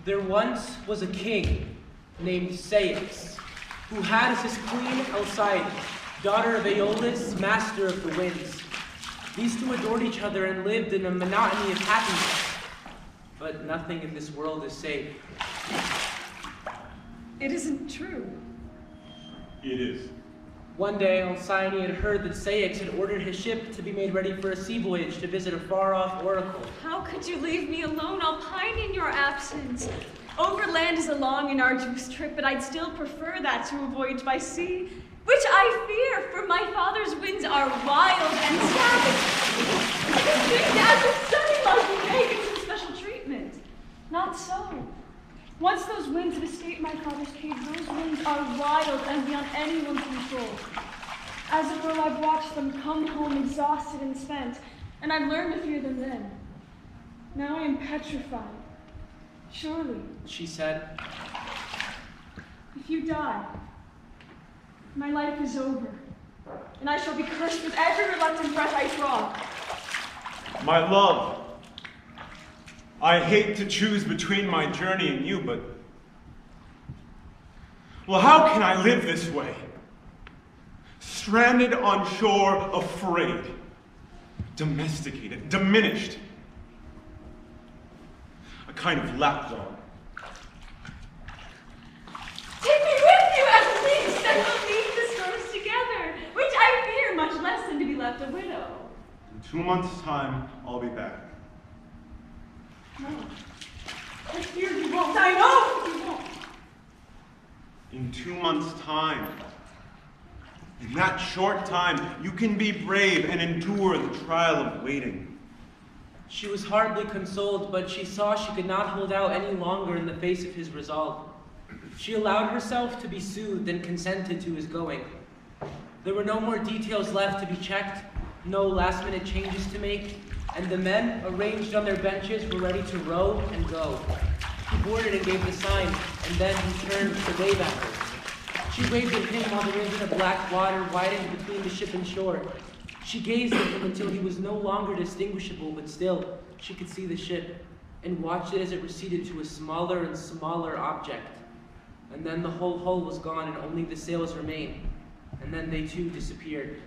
There once was a king named Ceyx, who had as his queen Aleyone, daughter of Aeolus, master of the winds. These two adored each other and lived in a monotony of happiness. But nothing in this world is safe. It isn't true. It is. One day, Aleyone had heard that Ceyx had ordered his ship to be made ready for a sea voyage to visit a far-off oracle. How could you leave me alone? I'll pine in your absence. Overland is a long and arduous trip, but I'd still prefer that to a voyage by sea, which I fear, for my father's winds are wild and savage. You think as a son-in-law you may get some special treatment. Not so. Once those winds have escaped my father's cage, those winds are wild and beyond anyone's control. As it were, I've watched them come home exhausted and spent, and I've learned to fear them then. Now I am petrified. Surely, She said, if you die, my life is over, and I shall be cursed with every reluctant breath I draw. My love, I hate to choose between my journey and you, but... Well, how can I live this way? Stranded on shore, afraid, domesticated, diminished. A kind of lapdog. Take me with you at least, and we'll meet the storms together, which I fear much less than to be left a widow. In 2 months' time, I'll be back. No. I fear you won't. I know you won't. In 2 months' time. In that short time, you can be brave and endure the trial of waiting. She was hardly consoled, but she saw she could not hold out any longer in the face of his resolve. She allowed herself to be soothed and consented to his going. There were no more details left to be checked, no last-minute changes to make, and the men, arranged on their benches, were ready to row and go. He boarded and gave the sign, and then he turned to wave at her. She waved at him while the river of black water widened between the ship and shore. She gazed at him until he was no longer distinguishable, but still, she could see the ship, and watched it as it receded to a smaller and smaller object. And then the whole hull was gone, and only the sails remained, and then they too disappeared.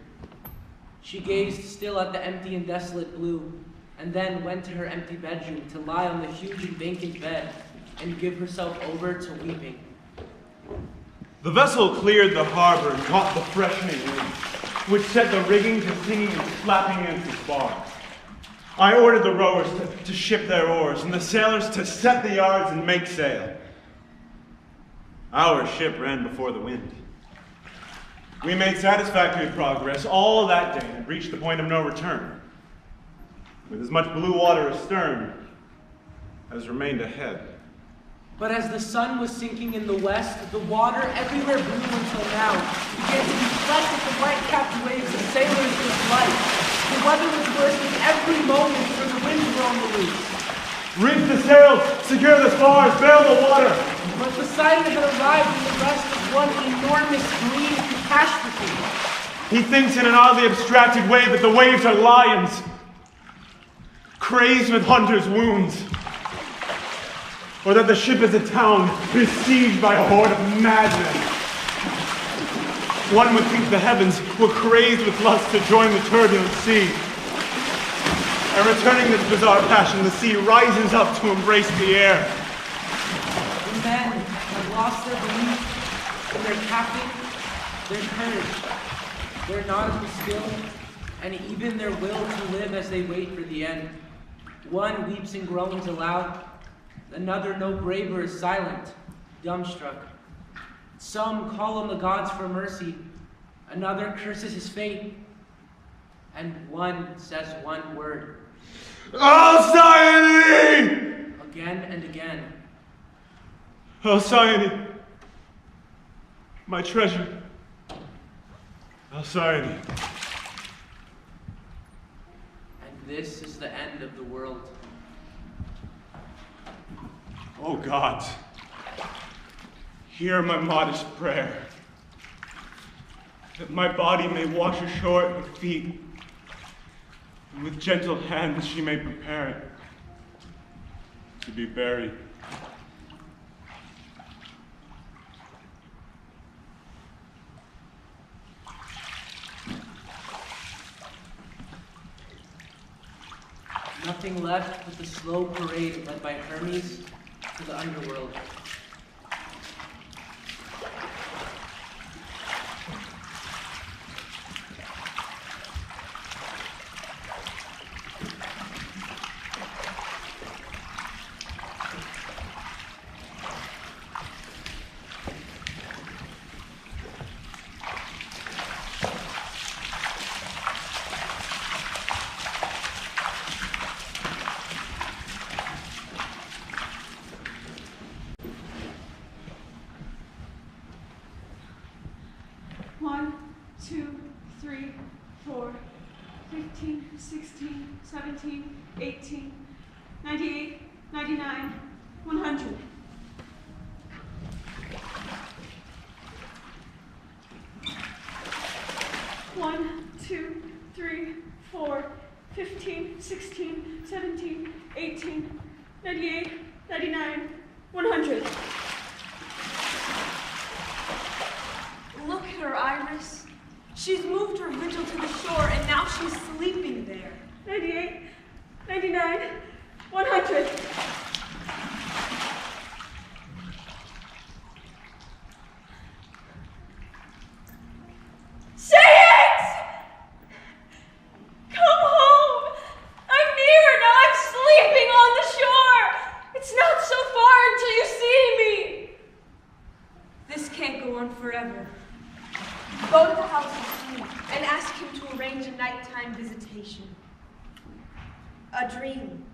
She gazed still at the empty and desolate blue, and then went to her empty bedroom to lie on the huge and vacant bed and give herself over to weeping. The vessel cleared the harbor and caught the freshening wind, which set the rigging to singing and slapping against the spars. I ordered the rowers to ship their oars and the sailors to set the yards and make sail. Our ship ran before the wind. We made satisfactory progress all that day and reached the point of no return, with as much blue water astern as remained ahead. But as the sun was sinking in the west, the water everywhere blue until now began to be flecked with the white-capped waves of sailors in flight. The weather was worse with every moment, for the winds were on the loose. Reef the sails, secure the spars, bail the water. But Poseidon had arrived in the rest of one enormous green catastrophe. He thinks in an oddly abstracted way that the waves are lions, crazed with hunters' wounds, or that the ship is a town besieged by a horde of madmen. One would think the heavens were crazed with lust to join the turbulent sea. And returning this bizarre passion, the sea rises up to embrace the air. The men have lost their belief in their captain, their courage, their nautical skill, and even their will to live as they wait for the end. One weeps and groans aloud, another no braver is silent, dumbstruck. Some call on the gods for mercy, another curses his fate, and one says one word. Alcyone! Again and again. Alcyone, my treasure. Alcyone. And this is the end of the world. Oh God, hear my modest prayer, that my body may wash ashore at your feet, and with gentle hands she may prepare it to be buried. nothing left but the slow parade led by Hermes to the underworld. One, 2, 3, 4, 15, 16, 17, 18, 98, 99, 100. One, 2, 3, 4, 15, 16, 17, 18, 98, 99, 100. Look at her, Iris. She's moved her vigil to the shore, and now she's sleeping there. 98, 99, 100. Ceyx! Come home! I'm near, now I'm sleeping on the shore! It's not so far until you see me! This can't go on forever. Go to the house of Sleep and ask him to arrange a nighttime visitation. A dream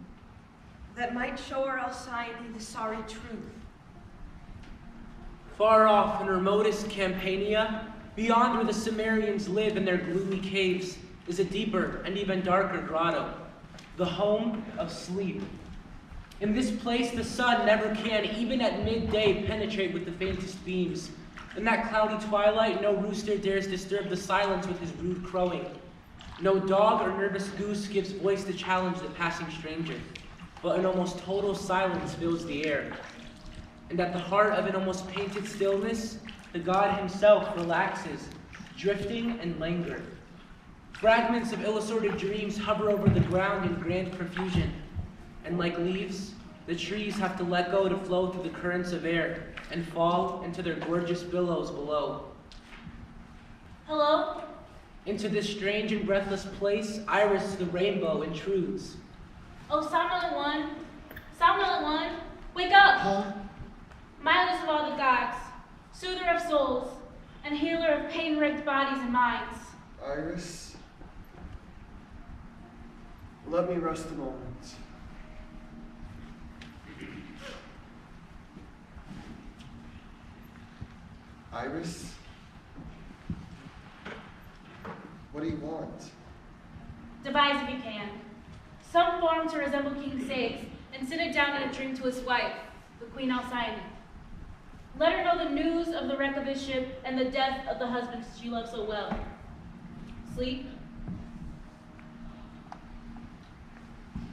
that might show our Alcyone the sorry truth. Far off in remotest Campania, beyond where the Cimmerians live in their gloomy caves, is a deeper and even darker grotto, the home of sleep. In this place, the sun never can, even at midday, penetrate with the faintest beams. In that cloudy twilight, no rooster dares disturb the silence with his rude crowing. No dog or nervous goose gives voice to challenge the passing stranger, but an almost total silence fills the air. And at the heart of an almost painted stillness, the god himself relaxes, drifting and languor. Fragments of ill-assorted dreams hover over the ground in grand profusion, and like leaves, the trees have to let go to flow through the currents of air and fall into their gorgeous billows below. Hello? Into this strange and breathless place, Iris the rainbow intrudes. Oh, Sound Aleyone, wake up! Huh? Mildest of all the gods, soother of souls, and healer of pain-wrecked bodies and minds. Iris? Let me rest a moment. Iris? What do you want? Devise if you can. Some form to resemble King Ceyx, and sit it down in a dream to his wife, the Queen Alcyone. Let her know the news of the wreck of his ship and the death of the husband she loved so well. Sleep.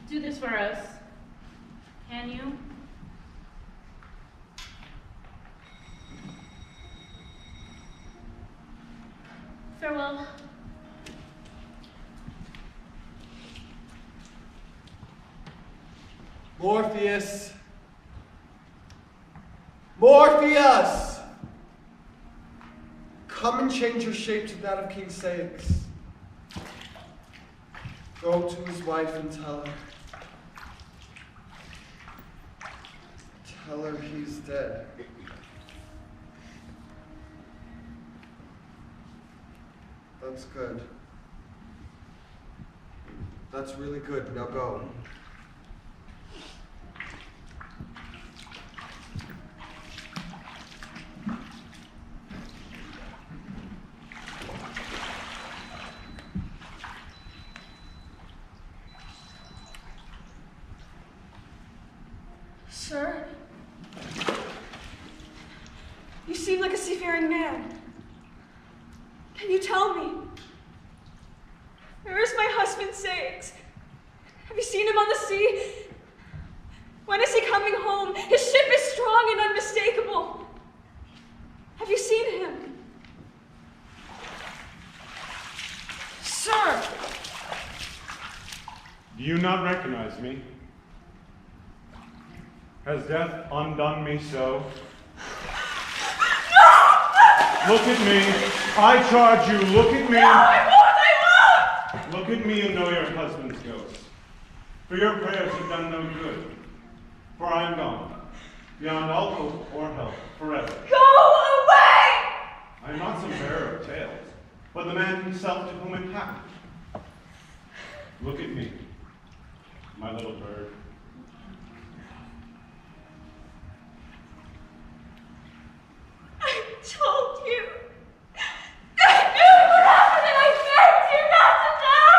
Do this for us. Can you? Farewell. Morpheus! Morpheus! Come and change your shape to that of King Ceyx. Go to his wife and tell her. Tell her he's dead. That's good. That's really good. Now go. Sir? You seem like a seafaring man. Can you tell me? Where is my husband, Ceyx? Have you seen him on the sea? When is he coming home? His ship is strong and unmistakable. Have you seen him? Sir! Do you not recognize me? Has death undone me so? No! Look at me. I charge you, look at me. No, I won't! Look at me and know your husband's ghost. For your prayers have done no good. For I am gone, beyond all hope or help, forever. Go away! I am not some bearer of tales, but the man himself to whom it happened. Look at me, my little bird. I told you. I knew what happened and I begged you not to know.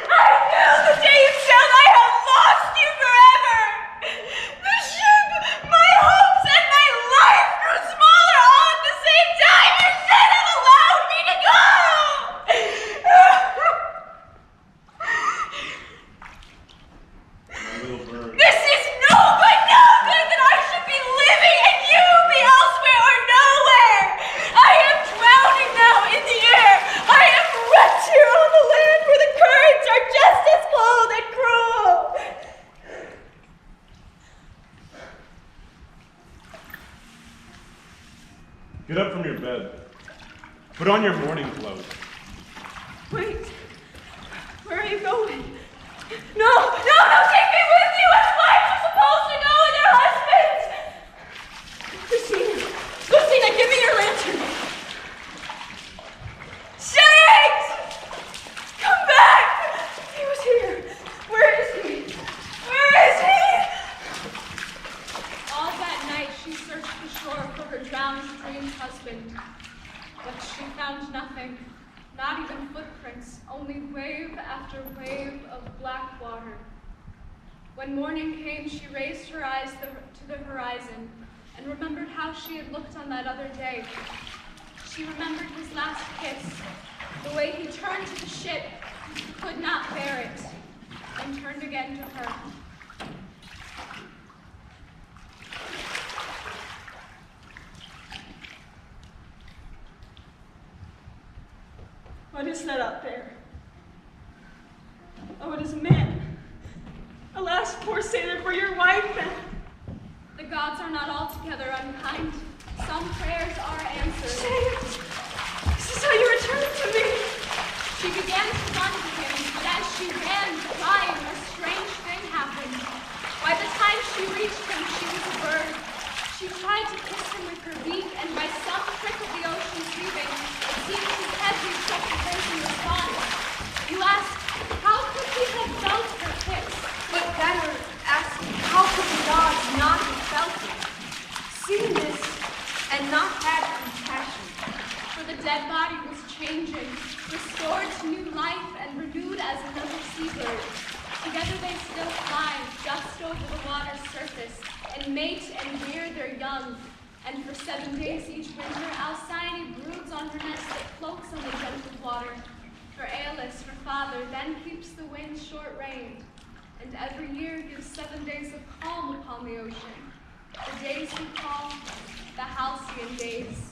I knew the day you sailed I had lost you forever. The ship, my hopes, and my life grew smaller all at the same time. You should have allowed me to go. My little bird. This is no good that I should be living and you be elsewhere or nowhere. I am drowning now in the air. I am wrecked here on the land where the currents are just as cold and cruel. Get up from your bed. Put on your mourning clothes. Wait, where are you going? No, take me with you as wives are supposed to go with their husbands. Lucina, give me your lantern. Ceyx! Come back! He was here. Where is he? All that night she searched the shore for her drowned dreamed husband, but she found nothing, not even footprints, only wave after wave of black water. When morning came, she raised her eyes to the horizon and remembered how she had looked on that other day. She remembered his last kiss, the way he turned to the ship, could not bear it, and turned again to her. What is that out there? Oh, it is a man. Alas, poor sailor, for your wife then. The gods are not altogether unkind. Some prayers are answered. Ceyx, this is how you returned to me. She began to run to him, but as she ran, flying, a strange thing happened. By the time she reached him, she was a bird. She tried to kiss him with her beak, and by some trick of the ocean's weaving, it seemed his head reached up to hers in response. You ask, how could he have felt her kiss? But better asking, how could the gods not have felt it? Seen this and not had compassion. For the dead body was changing, restored to new life and renewed as another seabird. Together they still climb just over the water's surface and mate and rear their young. And for 7 days each winter, Alcyone broods on her nest that floats on the gentle water. For Aeolus, her father, then keeps the wind short-reined, and every year gives 7 days of calm upon the ocean, the days we call the halcyon days.